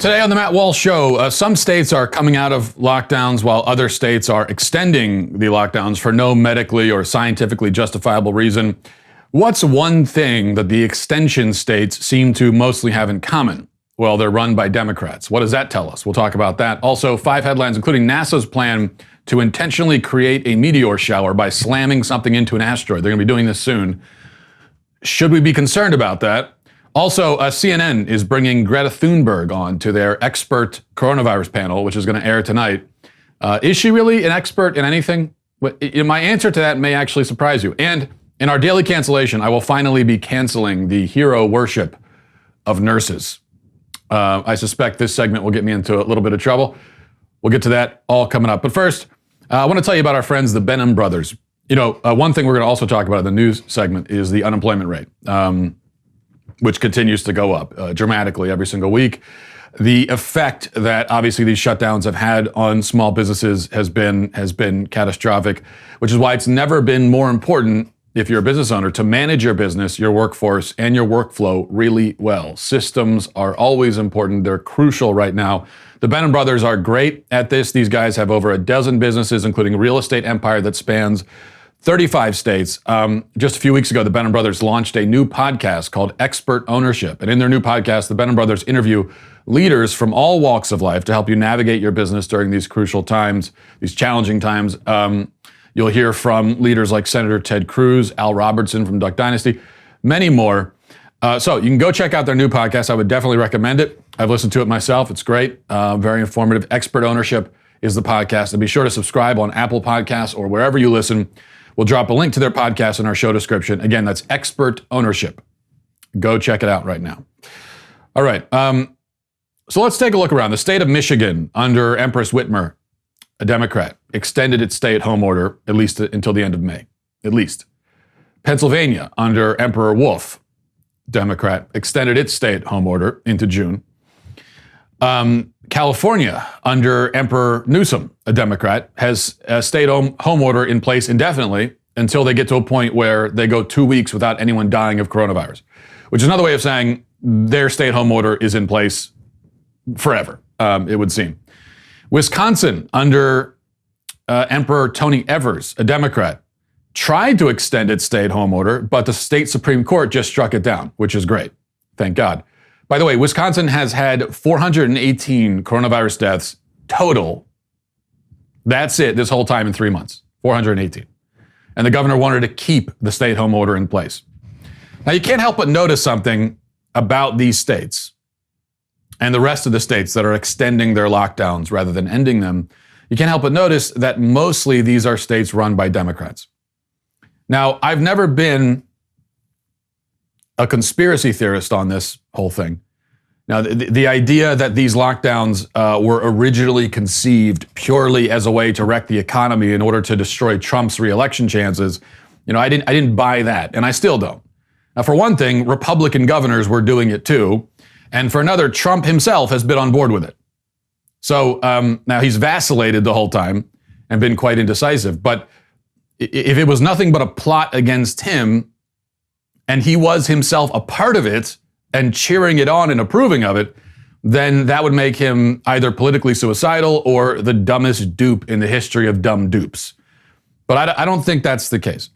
Today on the Matt Walsh Show, some states are coming out of lockdowns while other states are extending the lockdowns for no medically or scientifically justifiable reason. What's one thing that the extension states seem to mostly have in common? Well, they're run by Democrats. What does that tell us? We'll talk about that. Also, 5 headlines, including NASA's plan to intentionally create a meteor shower by slamming something into an asteroid. They're going to be doing this soon. Should we be concerned about that? Also, CNN is bringing Greta Thunberg on to their expert coronavirus panel, which is going to air tonight. Is she really an expert in anything? My answer to that may actually surprise you. And in our daily cancellation, I will finally be canceling the hero worship of nurses. I suspect this segment will get me into a little bit of trouble. We'll get to that all coming up. But first, I want to tell you about our friends, the Benham brothers. You know, one thing we're going to also talk about in the news segment is the unemployment rate, which continues to go up dramatically every single week. The effect that obviously these shutdowns have had on small businesses has been catastrophic, which is why it's never been more important, if you're a business owner, to manage your business, your workforce, and your workflow really well. Systems are always important. They're crucial right now. The Benham brothers are great at this. These guys have over a dozen businesses, including a real estate empire that spans 35 states. Just a few weeks ago, the Benham brothers launched a new podcast called Expert Ownership. And in their new podcast, the Benham brothers interview leaders from all walks of life to help you navigate your business during these crucial times, these challenging times. You'll hear from leaders like Senator Ted Cruz, Al Robertson from Duck Dynasty, many more. So you can go check out their new podcast. I would definitely recommend it. I've listened to it myself. It's great. Very informative. Expert Ownership is the podcast. And be sure to subscribe on Apple Podcasts or wherever you listen. We'll drop a link to their podcast in our show description. Again, that's Expert Ownership. Go check it out right now. All right. So let's take a look around. The state of Michigan, under Empress Whitmer, a Democrat, extended its stay-at-home order at least until the end of May. At least. Pennsylvania, under Emperor Wolf, Democrat, extended its stay-at-home order into June. California, under Emperor Newsom, a Democrat, has a stay-at-home order in place indefinitely until they get to a point where they go 2 weeks without anyone dying of coronavirus, which is another way of saying their stay-at-home order is in place forever, it would seem. Wisconsin, under Emperor Tony Evers, a Democrat, tried to extend its stay-at-home order, but the state Supreme Court just struck it down, which is great. Thank God. By the way, Wisconsin has had 418 coronavirus deaths total. That's it this whole time in 3 months, 418. And the governor wanted to keep the stay-at-home order in place. Now, you can't help but notice something about these states and the rest of the states that are extending their lockdowns rather than ending them. You can't help but notice that mostly these are states run by Democrats. Now, I've never been a conspiracy theorist on this whole thing. Now, the idea that these lockdowns were originally conceived purely as a way to wreck the economy in order to destroy Trump's reelection chances, you know, I didn't buy that, and I still don't. Now, for one thing, Republican governors were doing it too, and for another, Trump himself has been on board with it. So now he's vacillated the whole time and been quite indecisive. But if it was nothing but a plot against him, and he was himself a part of it and cheering it on and approving of it, then that would make him either politically suicidal or the dumbest dupe in the history of dumb dupes. But I don't think that's the case.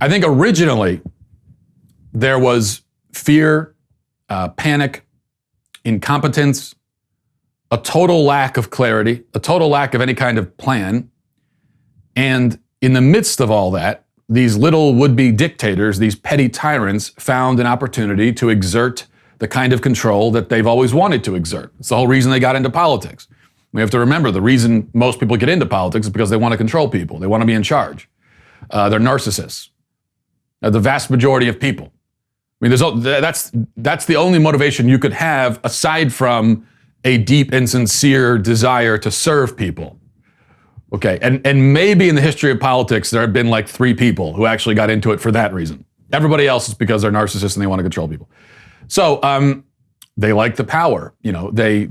I think originally there was fear, panic, incompetence, a total lack of clarity, a total lack of any kind of plan. And in the midst of all that, these little would-be dictators, these petty tyrants, found an opportunity to exert the kind of control that they've always wanted to exert. It's the whole reason they got into politics. We have to remember the reason most people get into politics is because they want to control people. They want to be in charge. They're narcissists. The vast majority of people. I mean, that's the only motivation you could have aside from a deep and sincere desire to serve people. Okay, and maybe in the history of politics, there have been like 3 people who actually got into it for that reason. Everybody else is because they're narcissists and they want to control people. So they like the power. You know, they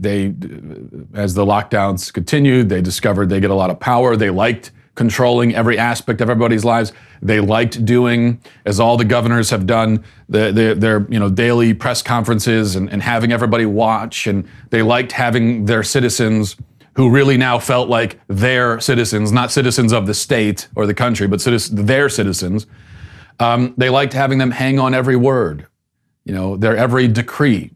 as the lockdowns continued, they discovered they get a lot of power. They liked controlling every aspect of everybody's lives. They liked doing, as all the governors have done, their daily press conferences and having everybody watch. And they liked having their citizens, who really now felt like their citizens, not citizens of the state or the country, but their citizens. They liked having them hang on every word, their every decree.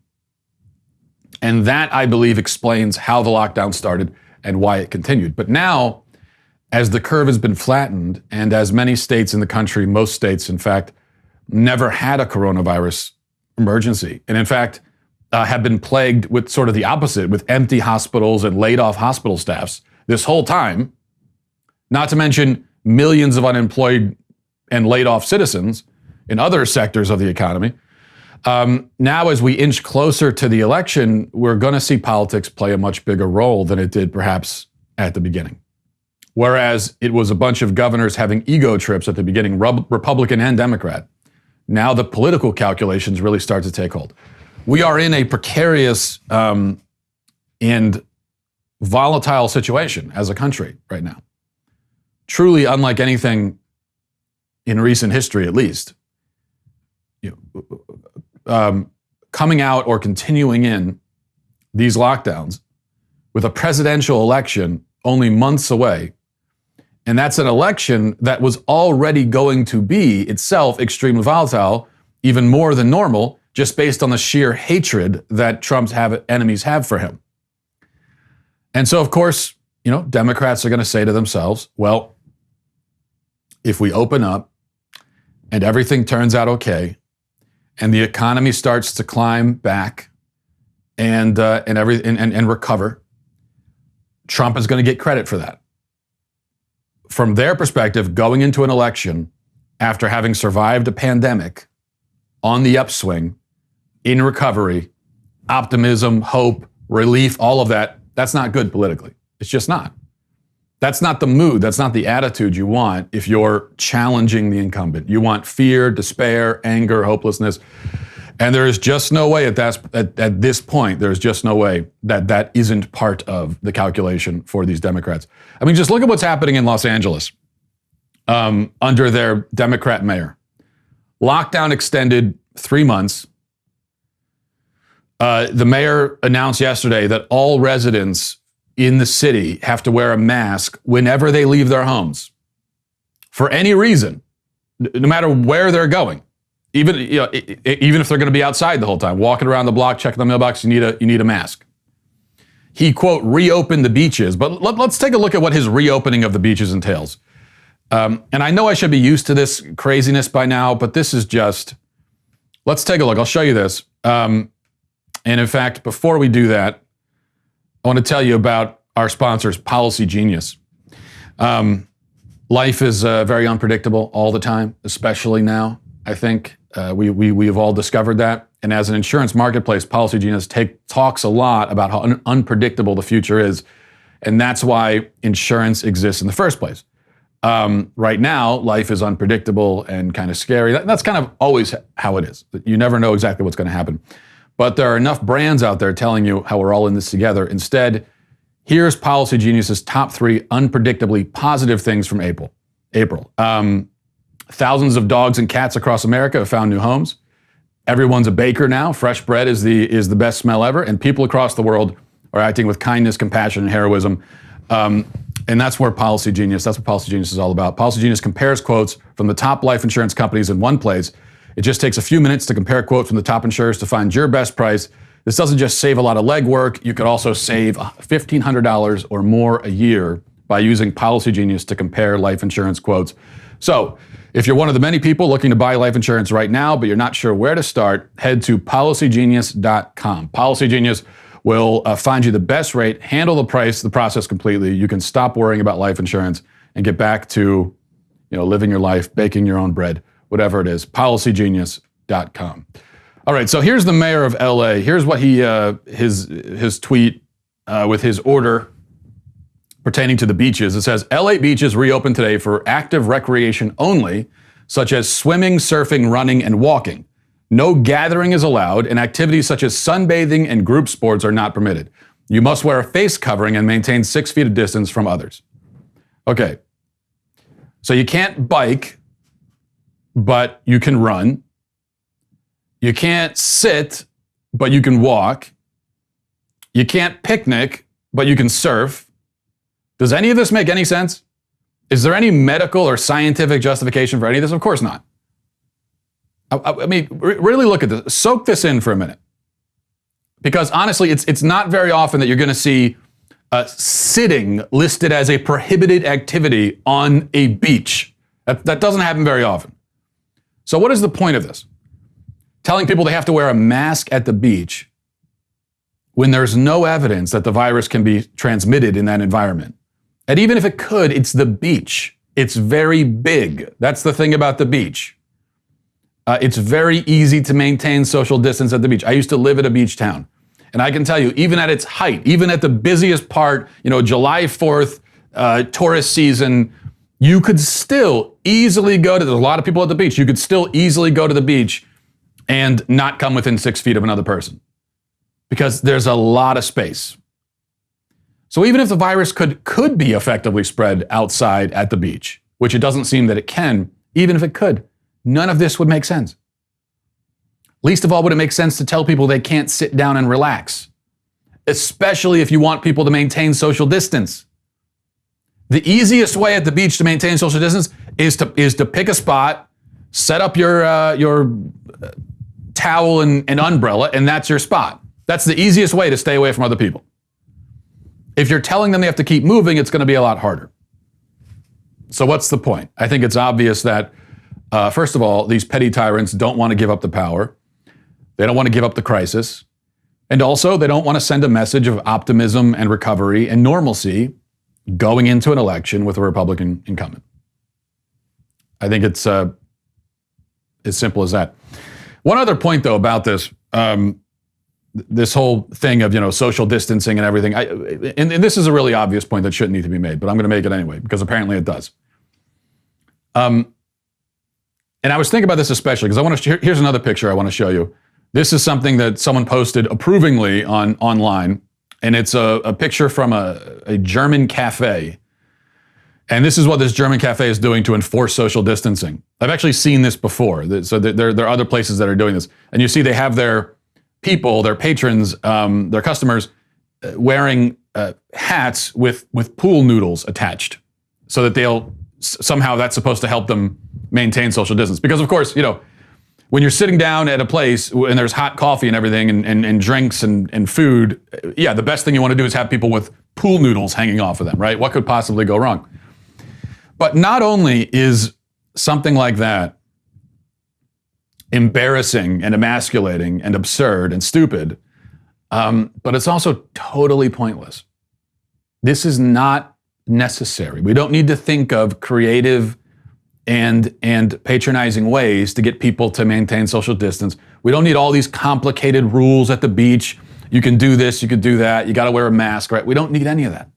And that, I believe, explains how the lockdown started and why it continued. But now, as the curve has been flattened, and as many states in the country, most states, in fact, never had a coronavirus emergency, and in fact, have been plagued with sort of the opposite, with empty hospitals and laid off hospital staffs this whole time, not to mention millions of unemployed and laid off citizens in other sectors of the economy. Now, as we inch closer to the election, we're going to see politics play a much bigger role than it did perhaps at the beginning. Whereas it was a bunch of governors having ego trips at the beginning, Republican and Democrat, now the political calculations really start to take hold. We are in a precarious and volatile situation as a country right now. Truly unlike anything in recent history, at least. Coming out or continuing in these lockdowns with a presidential election only months away. And that's an election that was already going to be itself extremely volatile, even more than normal, just based on the sheer hatred that Trump's enemies have for him. And so, of course, Democrats are going to say to themselves, well, if we open up and everything turns out okay, and the economy starts to climb back and recover, Trump is going to get credit for that. From their perspective, going into an election after having survived a pandemic on the upswing, in recovery, optimism, hope, relief, all of that, that's not good politically. It's just not. That's not the mood. That's not the attitude you want if you're challenging the incumbent. You want fear, despair, anger, hopelessness. And there is just no way at this point, there's just no way that isn't part of the calculation for these Democrats. I mean, just look at what's happening in Los Angeles under their Democrat mayor. Lockdown extended 3 months. The mayor announced yesterday that all residents in the city have to wear a mask whenever they leave their homes, for any reason, no matter where they're going. Even if they're going to be outside the whole time, walking around the block, checking the mailbox, you need a mask. He, quote, reopened the beaches. But let's take a look at what his reopening of the beaches entails. And I know I should be used to this craziness by now, but this is just, let's take a look. I'll show you this. And in fact, before we do that, I want to tell you about our sponsors, Policy Genius. Life is very unpredictable all the time, especially now, I think. We have all discovered that. And as an insurance marketplace, Policy Genius talks a lot about how unpredictable the future is. And that's why insurance exists in the first place. Right now, life is unpredictable and kind of scary. That's kind of always how it is. You never know exactly what's going to happen. But there are enough brands out there telling you how we're all in this together. Instead, here's Policy Genius's top 3 unpredictably positive things from April. Thousands of dogs and cats across America have found new homes. Everyone's a baker now. Fresh bread is the best smell ever. And people across the world are acting with kindness, compassion, and heroism. And that's what Policy Genius is all about. Policy Genius compares quotes from the top life insurance companies in one place. It just takes a few minutes to compare quotes from the top insurers to find your best price. This doesn't just save a lot of legwork. You could also save $1,500 or more a year by using Policy Genius to compare life insurance quotes. So, if you're one of the many people looking to buy life insurance right now, but you're not sure where to start, head to policygenius.com. Policy Genius will find you the best rate, handle the process completely. You can stop worrying about life insurance and get back to, living your life, baking your own bread, whatever it is. Policygenius.com. All right, so here's the mayor of LA. Here's what his tweet with his order pertaining to the beaches. It says, LA beaches reopen today for active recreation only, such as swimming, surfing, running, and walking. No gathering is allowed, and activities such as sunbathing and group sports are not permitted. You must wear a face covering and maintain 6 feet of distance from others. Okay, So you can't bike, but you can run. You can't sit, but you can walk. You can't picnic, but you can surf. Does any of this make any sense? Is there any medical or scientific justification for any of this? Of course not. I mean, really look at this. Soak this in for a minute. Because honestly, it's not very often that you're going to see sitting listed as a prohibited activity on a beach. That doesn't happen very often. So what is the point of this? Telling people they have to wear a mask at the beach when there's no evidence that the virus can be transmitted in that environment. And even if it could, it's the beach. It's very big. That's the thing about the beach. It's very easy to maintain social distance at the beach. I used to live at a beach town. And I can tell you, even at its height, even at the busiest part, July 4th, tourist season, you could still easily go to, there's a lot of people at the beach, you could still easily go to the beach and not come within 6 feet of another person because there's a lot of space. So even if the virus could be effectively spread outside at the beach, which it doesn't seem that it can, even if it could, none of this would make sense. Least of all would it make sense to tell people they can't sit down and relax, especially if you want people to maintain social distance. The easiest way at the beach to maintain social distance is to pick a spot, set up your towel and umbrella, and that's your spot. That's the easiest way to stay away from other people. If you're telling them they have to keep moving, it's going to be a lot harder. So what's the point? I think it's obvious that, first of all, these petty tyrants don't want to give up the power. They don't want to give up the crisis. And also, they don't want to send a message of optimism and recovery and normalcy going into an election with a Republican incumbent. I think it's as simple as that. One other point, though, about this, this whole thing of, social distancing and everything, and this is a really obvious point that shouldn't need to be made, but I'm going to make it anyway, because apparently it does. And I was thinking about this especially because here's another picture I want to show you. This is something that someone posted approvingly online, and it's a picture from a German cafe. And this is what this German cafe is doing to enforce social distancing. I've actually seen this before. So there are other places that are doing this. And you see they have their people, their patrons, their customers wearing hats with pool noodles attached so that somehow that's supposed to help them maintain social distance. Because of course, when you're sitting down at a place and there's hot coffee and everything and drinks and food, the best thing you want to do is have people with pool noodles hanging off of them, right? What could possibly go wrong? But not only is something like that embarrassing and emasculating and absurd and stupid, but it's also totally pointless. This is not necessary. We don't need to think of creative and patronizing ways to get people to maintain social distance. We don't need all these complicated rules at the beach. You can do this, you can do that, you got to wear a mask, right? We don't need any of that.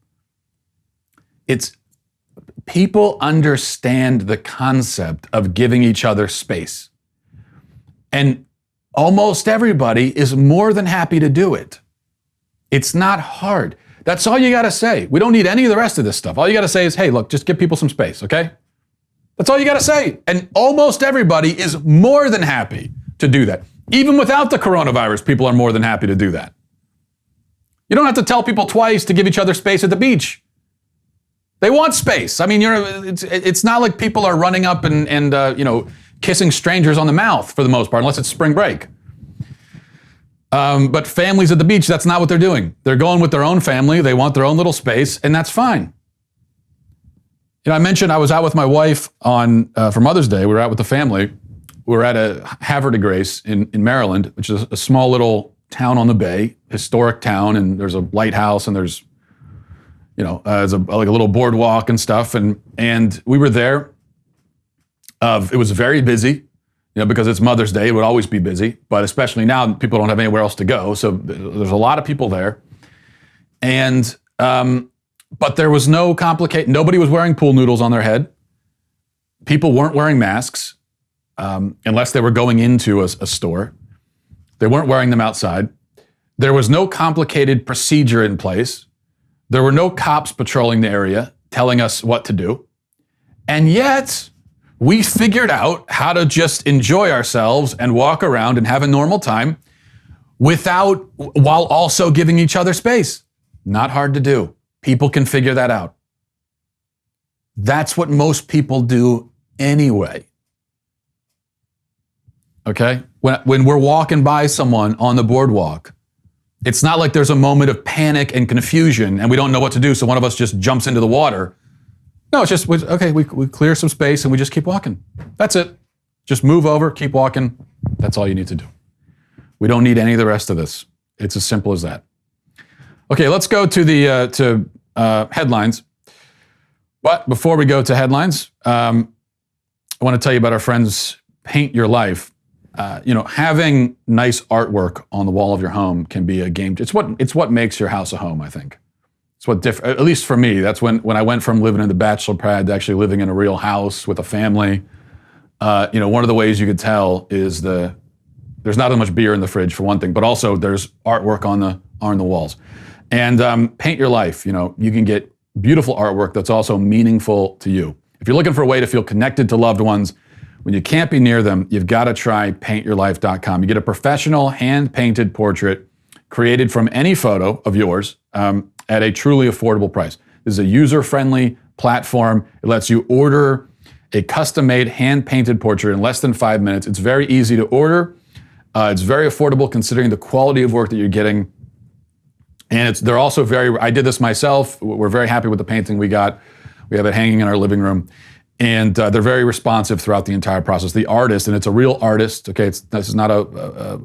People understand the concept of giving each other space. And almost everybody is more than happy to do it. It's not hard. That's all you got to say. We don't need any of the rest of this stuff. All you got to say is, hey, look, just give people some space, okay? That's all you got to say. And almost everybody is more than happy to do that. Even without the coronavirus, people are more than happy to do that. You don't have to tell people twice to give each other space at the beach. They want space. I mean, it's not like people are running up and kissing strangers on the mouth for the most part, unless it's spring break. But families at the beach, that's not what they're doing. They're going with their own family. They want their own little space, and that's fine. I mentioned I was out with my wife for Mother's Day. We were out with the family. We were at a Havre de Grace in Maryland, which is a small little town on the bay, historic town, and there's a lighthouse, and there's there's a little boardwalk and stuff, and we were there. It was very busy, because it's Mother's Day. It would always be busy, but especially now, people don't have anywhere else to go, so there's a lot of people there, and but there was no nobody was wearing pool noodles on their head. People weren't wearing masks unless they were going into a store. They weren't wearing them outside. There was no complicated procedure in place. There were no cops patrolling the area telling us what to do. And yet, we figured out how to just enjoy ourselves and walk around and have a normal time while also giving each other space. Not hard to do. People can figure that out. That's what most people do anyway. Okay? When we're walking by someone on the boardwalk, it's not like there's a moment of panic and confusion and we don't know what to do, so one of us just jumps into the water. No, it's just, okay, we clear some space and we just keep walking. That's it. Just move over, keep walking. That's all you need to do. We don't need any of the rest of this. It's as simple as that. Okay, let's go to the headlines. But before we go to headlines, I want to tell you about our friends Paint Your Life. Having nice artwork on the wall of your home can be a game. It's what makes your house a home, I think. It's what at least for me, that's when I went from living in the bachelor pad to actually living in a real house with a family. One of the ways you could tell is there's not as much beer in the fridge for one thing, but also there's artwork on the walls. And Paint Your Life, you can get beautiful artwork that's also meaningful to you. If you're looking for a way to feel connected to loved ones when you can't be near them, you've got to try paintyourlife.com. You get a professional hand-painted portrait created from any photo of yours at a truly affordable price. This is a user-friendly platform. It lets you order a custom-made hand-painted portrait in less than 5 minutes. It's very easy to order. It's very affordable considering the quality of work that you're getting. And they're also I did this myself. We're very happy with the painting we got. We have it hanging in our living room. And they're very responsive throughout the entire process. The artist, and it's a real artist, okay, this is not a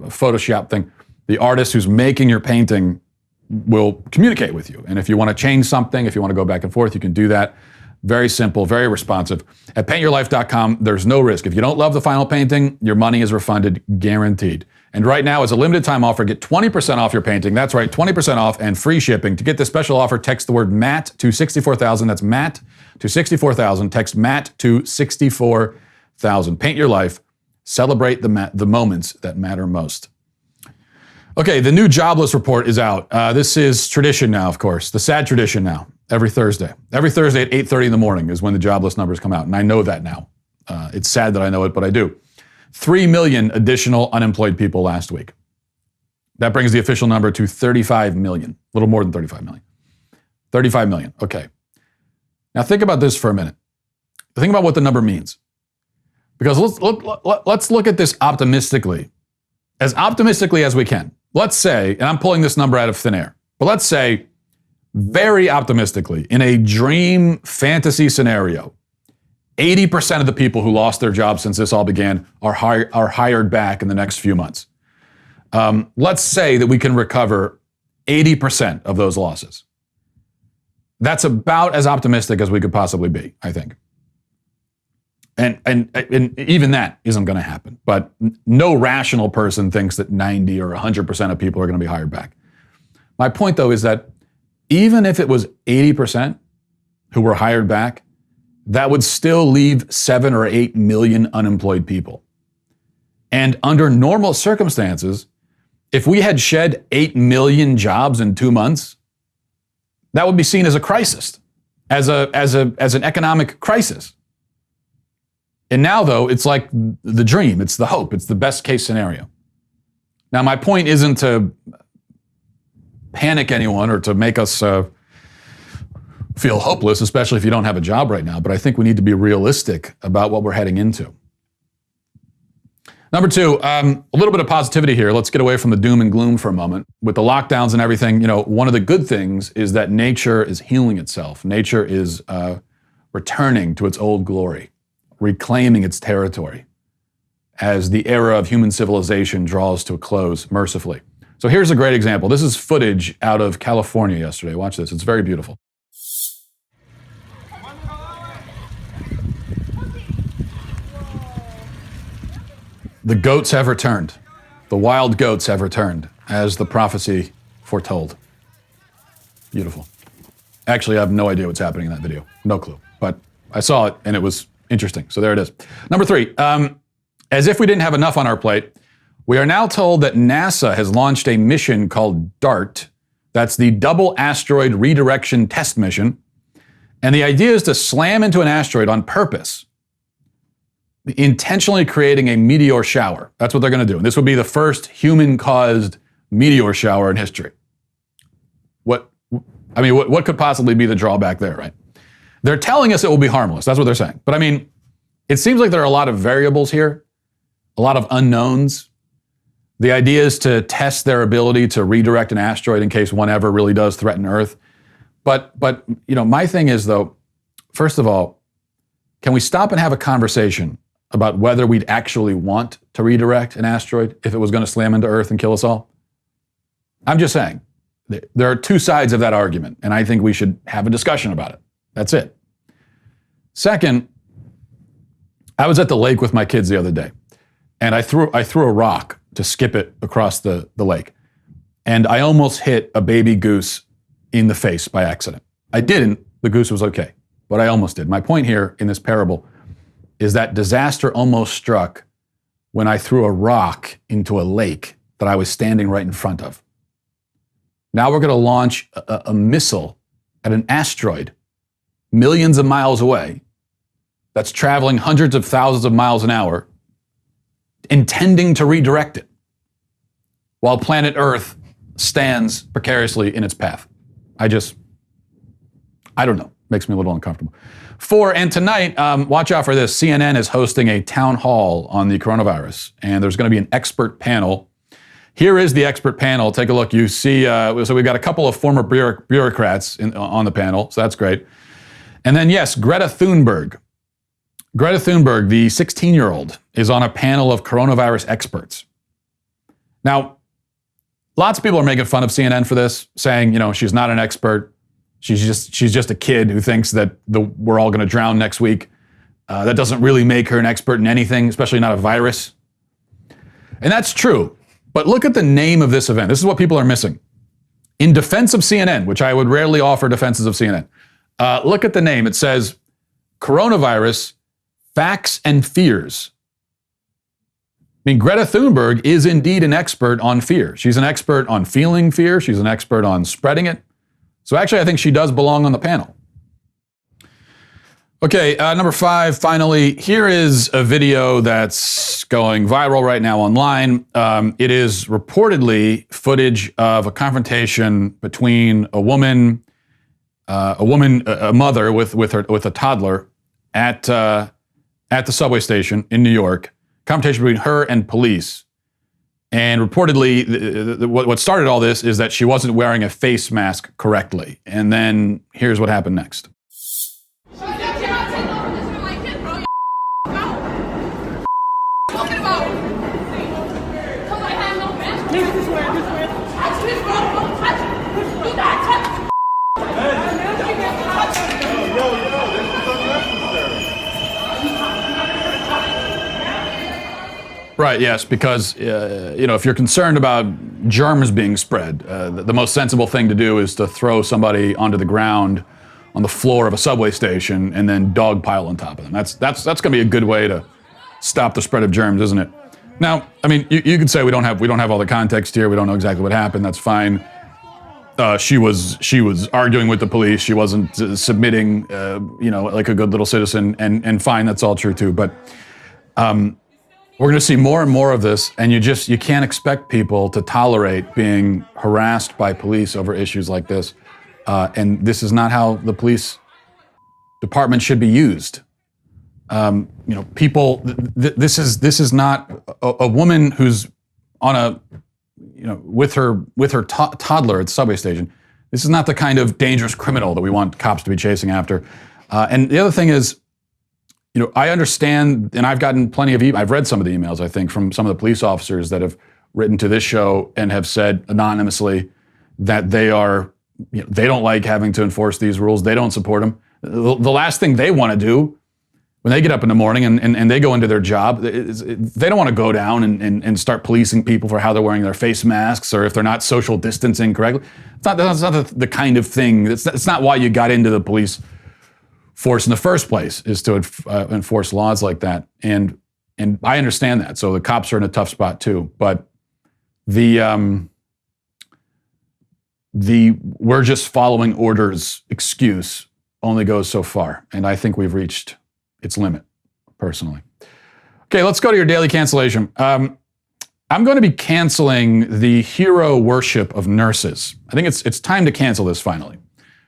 Photoshop thing. The artist who's making your painting will communicate with you. And if you want to change something, if you want to go back and forth, you can do that. Very simple, very responsive. At paintyourlife.com, there's no risk. If you don't love the final painting, your money is refunded, guaranteed. And right now, as a limited time offer, get 20% off your painting. That's right, 20% off and free shipping. To get this special offer, text the word MATT to 64,000. That's MATT to 64,000. Text MATT to 64,000. Paint your life. Celebrate the moments that matter most. Okay, the new jobless report is out. This is tradition now, of course. The sad tradition now. Every Thursday. Every Thursday at 8:30 in the morning is when the jobless numbers come out. And I know that now. It's sad that I know it, but I do. 3 million additional unemployed people last week. That brings the official number to 35 million. A little more than 35 million. 35 million. Okay. Now think about this for a minute. Think about what the number means. Because let's look at this optimistically. As optimistically as we can. Let's say, and I'm pulling this number out of thin air, but let's say very optimistically, in a dream fantasy scenario, 80% of the people who lost their jobs since this all began are hired back in the next few months. Let's say that we can recover 80% of those losses. That's about as optimistic as we could possibly be, I think. And even that isn't going to happen. But no rational person thinks that 90 or 100% of people are going to be hired back. My point, though, is that even if it was 80% who were hired back, that would still leave 7 or 8 million unemployed people. And under normal circumstances, if we had shed 8 million jobs in 2 months, that would be seen as a crisis, as an economic crisis. And now, though, it's like the dream, it's the hope, it's the best case scenario. Now, my point isn't to panic anyone or to make us feel hopeless, especially if you don't have a job right now, but I think we need to be realistic about what we're heading into. Number two, a little bit of positivity here. Let's get away from the doom and gloom for a moment. With the lockdowns and everything, one of the good things is that nature is healing itself. Nature is returning to its old glory, reclaiming its territory as the era of human civilization draws to a close mercifully. So here's a great example. This is footage out of California yesterday. Watch this. It's very beautiful. The goats have returned. The wild goats have returned, as the prophecy foretold. Beautiful. Actually, I have no idea what's happening in that video. No clue. But I saw it, and it was interesting. So there it is. Number three, as if we didn't have enough on our plate, we are now told that NASA has launched a mission called DART. That's the Double Asteroid Redirection Test Mission. And the idea is to slam into an asteroid on purpose, intentionally creating a meteor shower. That's what they're going to do. And this would be the first human-caused meteor shower in history. What could possibly be the drawback there, right? They're telling us it will be harmless. That's what they're saying. But I mean, it seems like there are a lot of variables here, a lot of unknowns. The idea is to test their ability to redirect an asteroid in case one ever really does threaten Earth. But my thing is, though, first of all, can we stop and have a conversation about whether we'd actually want to redirect an asteroid if it was going to slam into Earth and kill us all? I'm just saying, there are two sides of that argument, and I think we should have a discussion about it. That's it. Second, I was at the lake with my kids the other day, and I threw a rock to skip it across the lake, and I almost hit a baby goose in the face by accident. I didn't. The goose was okay, but I almost did. My point here in this parable is that disaster almost struck when I threw a rock into a lake that I was standing right in front of. Now we're going to launch a missile at an asteroid millions of miles away that's traveling hundreds of thousands of miles an hour, intending to redirect it, while planet Earth stands precariously in its path. I don't know. Makes me a little uncomfortable. 4, and tonight, watch out for this. CNN is hosting a town hall on the coronavirus, and there's going to be an expert panel. Here is the expert panel. Take a look. You see, so we've got a couple of former bureaucrats on the panel, so that's great. And then, yes, Greta Thunberg. Greta Thunberg, the 16-year-old, is on a panel of coronavirus experts. Now, lots of people are making fun of CNN for this, saying, she's not an expert. She's just a kid who thinks that we're all going to drown next week. That doesn't really make her an expert in anything, especially not a virus. And that's true. But look at the name of this event. This is what people are missing. In defense of CNN, which I would rarely offer defenses of CNN, look at the name. It says, Coronavirus, Facts and Fears. I mean, Greta Thunberg is indeed an expert on fear. She's an expert on feeling fear. She's an expert on spreading it. So actually, I think she does belong on the panel. Okay, number 5, finally, here is a video that's going viral right now online. It is reportedly footage of a confrontation between a mother with a toddler at the subway station in New York. Confrontation between her and police. And reportedly, what started all this is that she wasn't wearing a face mask correctly. And then here's what happened next. Right, yes, because, if you're concerned about germs being spread, the most sensible thing to do is to throw somebody onto the ground on the floor of a subway station and then dogpile on top of them. That's going to be a good way to stop the spread of germs, isn't it? Now, I mean, you could say we don't have all the context here. We don't know exactly what happened. That's fine. She was arguing with the police. She wasn't submitting, like a good little citizen, and fine. That's all true too. But we're going to see more and more of this, and you can't expect people to tolerate being harassed by police over issues like this. And this is not how the police department should be used. People. This is not a woman who's on with her toddler at the subway station. This is not the kind of dangerous criminal that we want cops to be chasing after. And the other thing is, I understand, and I've gotten plenty of I've read some of the emails, I think, from some of the police officers that have written to this show and have said anonymously that they don't like having to enforce these rules. They don't support them. The last thing they want to do when they get up in the morning and they go into their job, they don't want to go down and start policing people for how they're wearing their face masks or if they're not social distancing correctly. That's not the kind of thing. It's not why you got into the police force in the first place, is to enforce laws like that. And I understand that. So the cops are in a tough spot too. But the we're just following orders excuse only goes so far, and I think we've reached its limit, personally. Okay, let's go to your daily cancellation. I'm going to be canceling the hero worship of nurses. I think it's time to cancel this finally.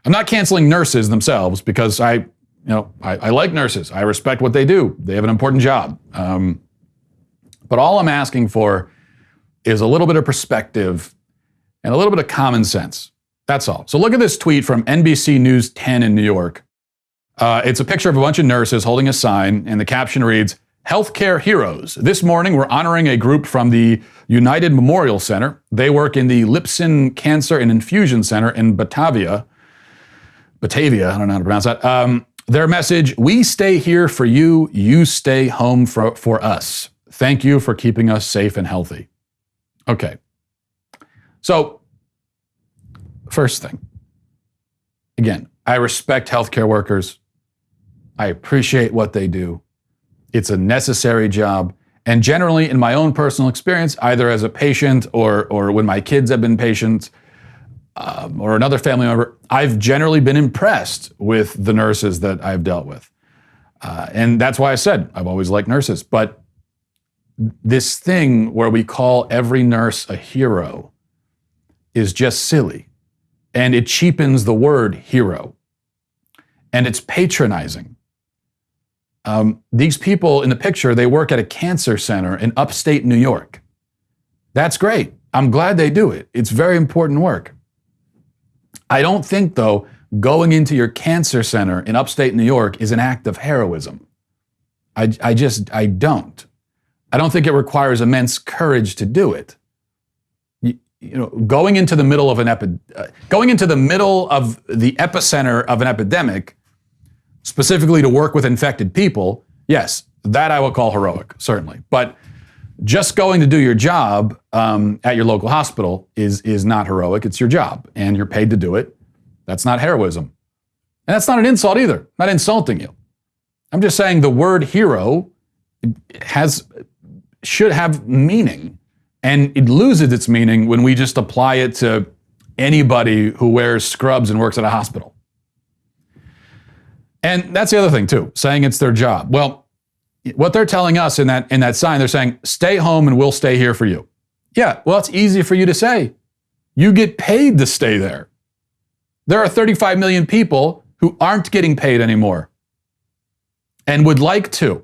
I'm not canceling nurses themselves because I like nurses. I respect what they do. They have an important job. But all I'm asking for is a little bit of perspective and a little bit of common sense. That's all. So look at this tweet from NBC News 10 in New York. It's a picture of a bunch of nurses holding a sign, and the caption reads, "Healthcare heroes. This morning, we're honoring a group from the United Memorial Center. They work in the Lipson Cancer and Infusion Center in Batavia, I don't know how to pronounce that. Their message, we stay here for you, you stay home for us. Thank you for keeping us safe and healthy." Okay. So, first thing, again, I respect healthcare workers. I appreciate what they do. It's a necessary job. And generally, in my own personal experience, either as a patient or when my kids have been patients or another family member, I've generally been impressed with the nurses that I've dealt with. And that's why I said I've always liked nurses. But this thing where we call every nurse a hero is just silly. And it cheapens the word hero. And it's patronizing. These people in the picture, they work at a cancer center in upstate New York. That's great. I'm glad they do it. It's very important work. I don't think, though, going into your cancer center in upstate New York is an act of heroism. I don't. I don't think it requires immense courage to do it. Going into the middle of the epicenter of an epidemic, specifically to work with infected people, yes, that I would call heroic, certainly. But just going to do your job at your local hospital is not heroic. It's your job, and you're paid to do it. That's not heroism. And that's not an insult either. I'm not insulting you. I'm just saying the word hero should have meaning, and it loses its meaning when we just apply it to anybody who wears scrubs and works at a hospital. And that's the other thing too, saying it's their job. Well, what they're telling us in that sign, they're saying, stay home and we'll stay here for you. Yeah, well, it's easy for you to say. You get paid to stay there. There are 35 million people who aren't getting paid anymore and would like to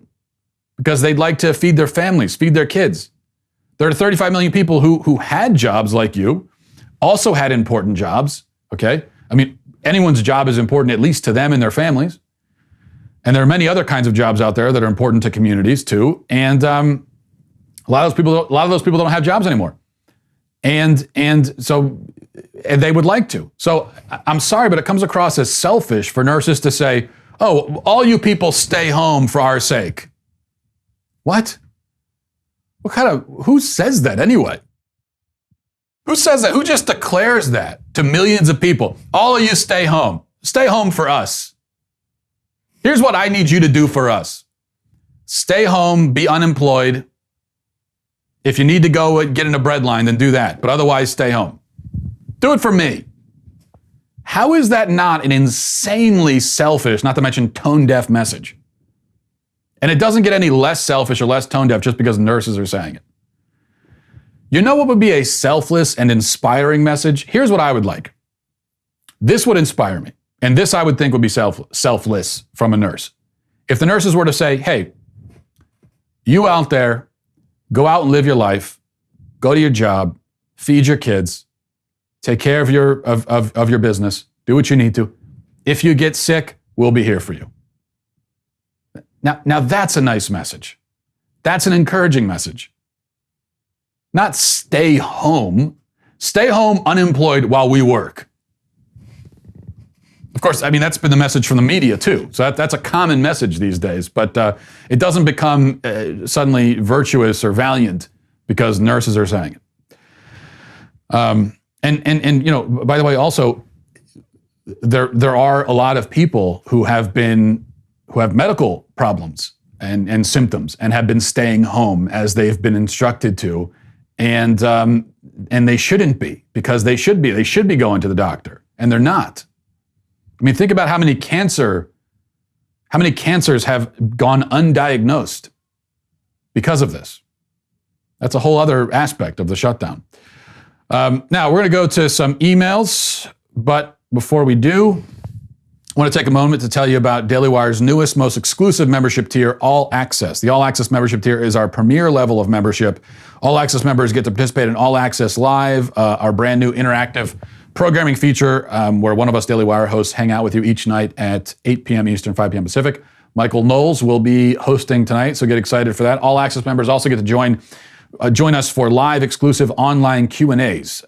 because they'd like to feed their families, feed their kids. There are 35 million people who had jobs like you, also had important jobs, okay? I mean, anyone's job is important at least to them and their families. And there are many other kinds of jobs out there that are important to communities too. And a lot of those people don't have jobs anymore. And they would like to. So I'm sorry, but it comes across as selfish for nurses to say, "Oh, all you people stay home for our sake." What? Who says that anyway? Who says that? Who just declares that to millions of people? All of you stay home. Stay home for us. Here's what I need you to do for us. Stay home, be unemployed. If you need to go get in a bread line, then do that. But otherwise, stay home. Do it for me. How is that not an insanely selfish, not to mention tone-deaf message? And it doesn't get any less selfish or less tone-deaf just because nurses are saying it. You know what would be a selfless and inspiring message? Here's what I would like. This would inspire me. And this I would think would be selfless from a nurse. If the nurses were to say, "Hey, you out there, go out and live your life, go to your job, feed your kids, take care of your business, do what you need to. If you get sick, we'll be here for you." Now that's a nice message. That's an encouraging message. Not stay home. Stay home unemployed while we work. Of course, I mean, that's been the message from the media too. So that's a common message these days, but it doesn't become suddenly virtuous or valiant because nurses are saying it. And by the way, also, there are a lot of people who have medical problems and symptoms and have been staying home as they've been instructed to, and they shouldn't be, because they should be going to the doctor, and they're not. I mean, think about how many cancers have gone undiagnosed because of this. That's a whole other aspect of the shutdown. Now, we're going to go to some emails, but before we do, I want to take a moment to tell you about Daily Wire's newest, most exclusive membership tier, All Access. The All Access membership tier is our premier level of membership. All Access members get to participate in All Access Live, our brand new interactive programming feature where one of us Daily Wire hosts hang out with you each night at 8 p.m. Eastern, 5 p.m. Pacific. Michael Knowles will be hosting tonight, so get excited for that. All Access members also get to join us for live exclusive online Q&As,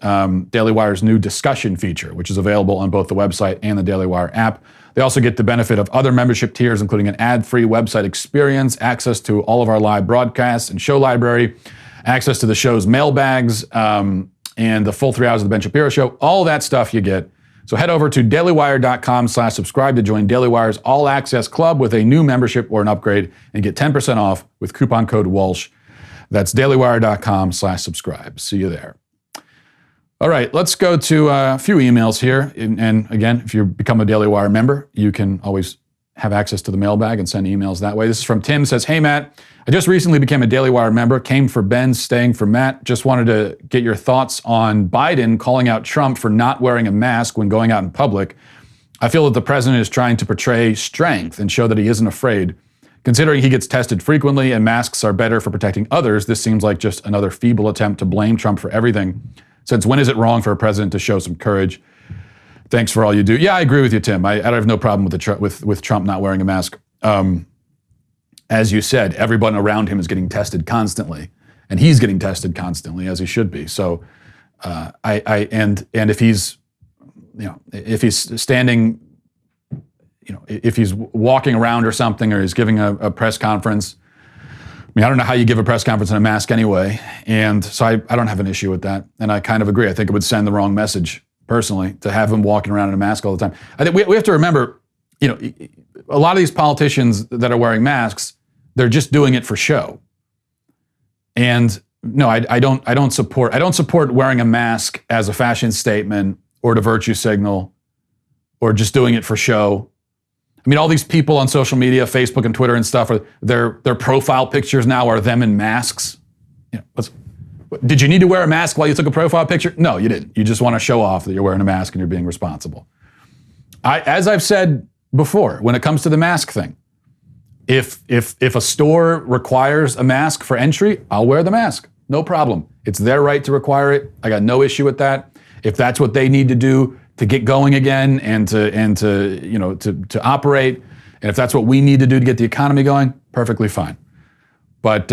Daily Wire's new discussion feature, which is available on both the website and the Daily Wire app. They also get the benefit of other membership tiers, including an ad-free website experience, access to all of our live broadcasts and show library, access to the show's mailbags, and the full 3 hours of the Ben Shapiro Show. All that stuff you get. So head over to dailywire.com/subscribe to join Daily Wire's All Access Club with a new membership or an upgrade and get 10% off with coupon code Walsh. That's dailywire.com/subscribe. See you there. All right, let's go to a few emails here. And again, if you become a Daily Wire member, you can always have access to the mailbag and send emails that way. This is from Tim, says, "Hey, Matt, I just recently became a Daily Wire member, came for Ben, staying for Matt. Just wanted to get your thoughts on Biden calling out Trump for not wearing a mask when going out in public. I feel that the president is trying to portray strength and show that he isn't afraid. Considering he gets tested frequently and masks are better for protecting others, this seems like just another feeble attempt to blame Trump for everything. Since when is it wrong for a president to show some courage? Thanks for all you do." Yeah, I agree with you, Tim. I have no problem with Trump not wearing a mask. As you said, everyone around him is getting tested constantly, and he's getting tested constantly, as he should be. So, and if he's, if he's standing, if he's walking around or something, or he's giving a press conference. I mean, I don't know how you give a press conference in a mask anyway. And so I don't have an issue with that. And I kind of agree. I think it would send the wrong message, personally, to have him walking around in a mask all the time. I think we have to remember, a lot of these politicians that are wearing masks, they're just doing it for show. And no, I don't support wearing a mask as a fashion statement or to virtue signal or just doing it for show. I mean, all these people on social media, Facebook and Twitter and stuff, their profile pictures now are them in masks. Did you need to wear a mask while you took a profile picture? No, you didn't. You just want to show off that you're wearing a mask and you're being responsible. As I've said before, when it comes to the mask thing, if a store requires a mask for entry, I'll wear the mask. No problem. It's their right to require it. I got no issue with that. If that's what they need to do to get going again and to operate, and if that's what we need to do to get the economy going, perfectly fine. But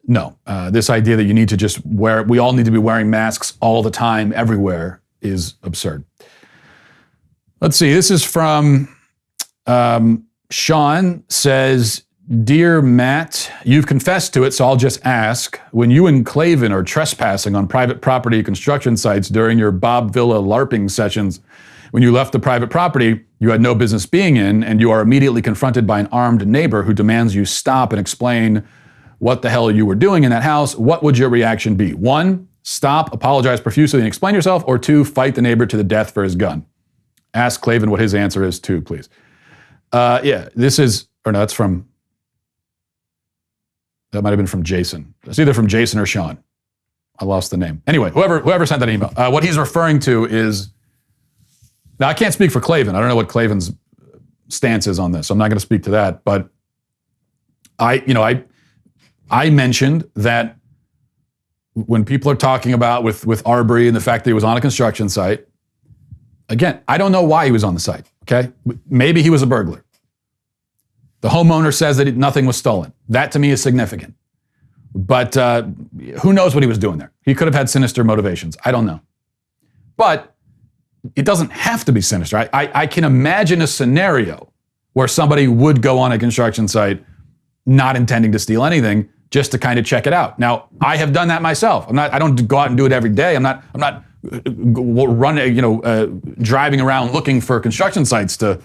no, this idea that you need to just we all need to be wearing masks all the time, everywhere, is absurd. Let's see, this is from Sean, says, "Dear Matt, you've confessed to it, so I'll just ask. When you and Klavan are trespassing on private property construction sites during your Bob Villa LARPing sessions, when you left the private property you had no business being in, and you are immediately confronted by an armed neighbor who demands you stop and explain what the hell you were doing in that house, what would your reaction be? 1, stop, apologize profusely and explain yourself, or 2, fight the neighbor to the death for his gun? Ask Klavan what his answer is too, please." That's from, that might have been from Jason. It's either from Jason or Sean. I lost the name. Anyway, whoever sent that email, what he's referring to is, now I can't speak for Klavan. I don't know what Klavan's stance is on this. So I'm not going to speak to that. But I mentioned that when people are talking about with Arbery and the fact that he was on a construction site, again, I don't know why he was on the site, okay? Maybe he was a burglar. The homeowner says that nothing was stolen. That to me is significant. But who knows what he was doing there? He could have had sinister motivations. I don't know. But it doesn't have to be sinister. I can imagine a scenario where somebody would go on a construction site not intending to steal anything, just to kind of check it out. Now, I have done that myself. I don't go out and do it every day. I'm not running, driving around looking for construction sites to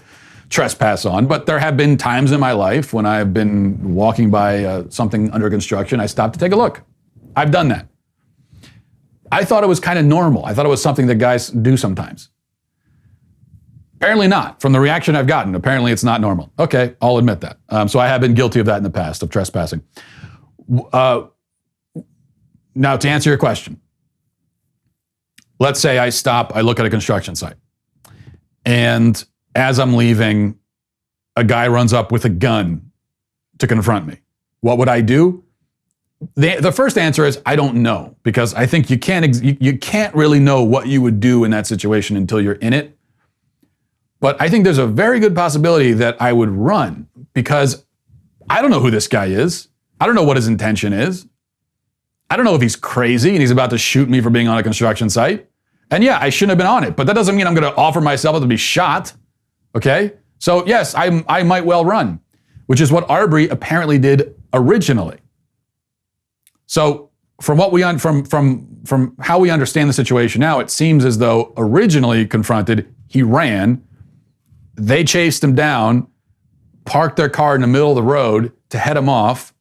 trespass on. But there have been times in my life when I've been walking by something under construction, I stopped to take a look. I've done that. I thought it was kind of normal. I thought it was something that guys do sometimes. Apparently not. From the reaction I've gotten, apparently it's not normal. Okay, I'll admit that. So I have been guilty of that in the past, of trespassing. Now, to answer your question, let's say I stop, I look at a construction site, and as I'm leaving, a guy runs up with a gun to confront me. What would I do? The first answer is I don't know, because I think you can't really know what you would do in that situation until you're in it. But I think there's a very good possibility that I would run, because I don't know who this guy is. I don't know what his intention is. I don't know if he's crazy and he's about to shoot me for being on a construction site. And yeah, I shouldn't have been on it, but that doesn't mean I'm going to offer myself to be shot. Okay? So yes, I might well run, which is what Arbery apparently did originally. So from how we understand the situation now, it seems as though originally confronted, he ran. They chased him down, parked their car in the middle of the road to head him off.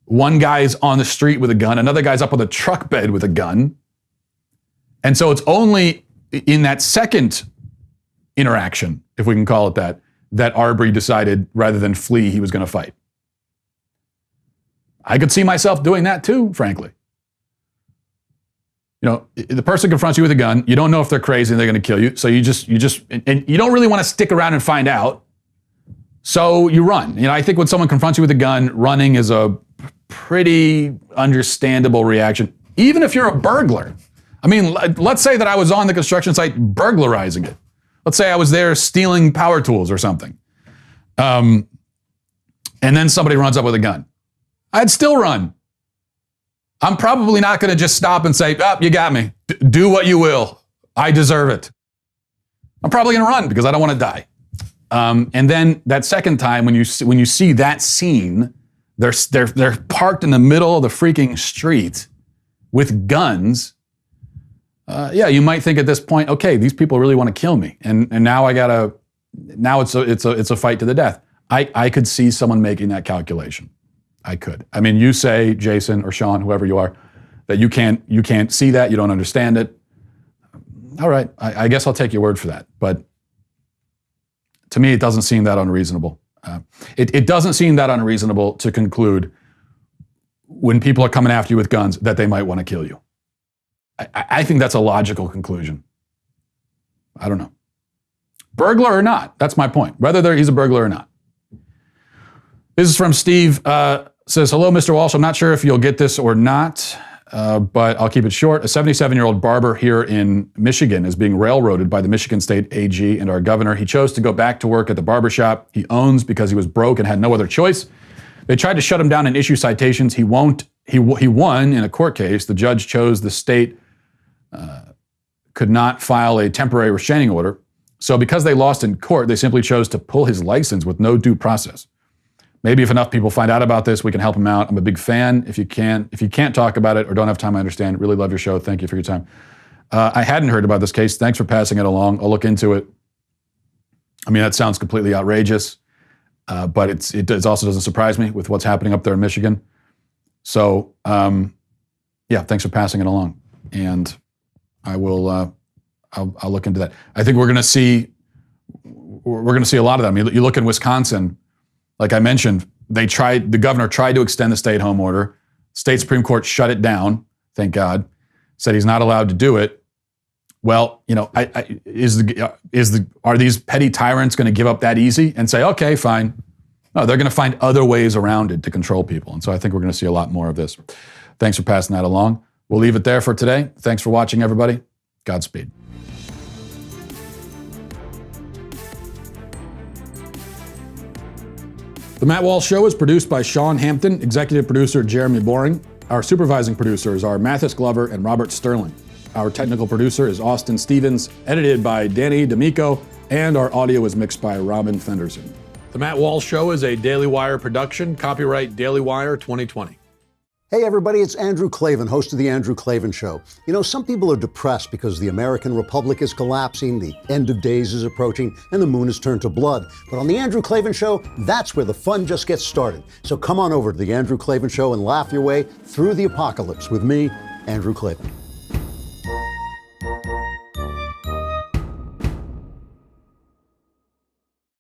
One guy's on the street with a gun. Another guy's up on the truck bed with a gun. And so it's only in that second interaction, if we can call it that, that Arbery decided rather than flee, he was going to fight. I could see myself doing that too, frankly. You know, the person confronts you with a gun. You don't know if they're crazy and they're going to kill you. So and you don't really want to stick around and find out. So you run. You know, I think when someone confronts you with a gun, running is a pretty understandable reaction, even if you're a burglar. I mean, let's say that I was on the construction site burglarizing it. Let's say I was there stealing power tools or something. And then somebody runs up with a gun. I'd still run. I'm probably not going to just stop and say, oh, you got me. Do what you will. I deserve it. I'm probably going to run because I don't want to die. And then that second time, when you see that scene, they're parked in the middle of the freaking street with guns. Yeah, you might think at this point, okay, these people really want to kill me, and now it's a fight to the death. I could see someone making that calculation. I could. I mean, you say, Jason or Sean, whoever you are, that you can't see that, you don't understand it. All right, I guess I'll take your word for that. But to me, it doesn't seem that unreasonable. It doesn't seem that unreasonable to conclude when people are coming after you with guns that they might want to kill you. I think that's a logical conclusion. I don't know. Burglar or not, that's my point. Whether he's a burglar or not. This is from Steve. Says, hello, Mr. Walsh. I'm not sure if you'll get this or not, but I'll keep it short. A 77-year-old barber here in Michigan is being railroaded by the Michigan State AG and our governor. He chose to go back to work at the barbershop he owns because he was broke and had no other choice. They tried to shut him down and issue citations. He won in a court case. The judge chose the state could not file a temporary restraining order. So because they lost in court, they simply chose to pull his license with no due process. Maybe if enough people find out about this, we can help him out. I'm a big fan. If you can't talk about it or don't have time, I understand. Really love your show. Thank you for your time. I hadn't heard about this case. Thanks for passing it along. I'll look into it. I mean, that sounds completely outrageous, but it also doesn't surprise me with what's happening up there in Michigan. So, yeah, thanks for passing it along. And I will, I'll look into that. I think we're going to see a lot of them. You look in Wisconsin. Like I mentioned, the governor tried to extend the stay-at-home order. State Supreme Court shut it down, thank God, said he's not allowed to do it. Well, you know, are these petty tyrants going to give up that easy and say, okay, fine? No, they're going to find other ways around it to control people. And so I think we're going to see a lot more of this. Thanks for passing that along. We'll leave it there for today. Thanks for watching, everybody. Godspeed. The Matt Walsh Show is produced by Sean Hampton, executive producer Jeremy Boring. Our supervising producers are Mathis Glover and Robert Sterling. Our technical producer is Austin Stevens, edited by Danny D'Amico, and our audio is mixed by Robin Fenderson. The Matt Walsh Show is a Daily Wire production, copyright Daily Wire 2020. Hey everybody, it's Andrew Klavan, host of The Andrew Klavan Show. You know, some people are depressed because the American Republic is collapsing, the end of days is approaching, and the moon has turned to blood. But on The Andrew Klavan Show, that's where the fun just gets started. So come on over to The Andrew Klavan Show and laugh your way through the apocalypse with me, Andrew Klavan.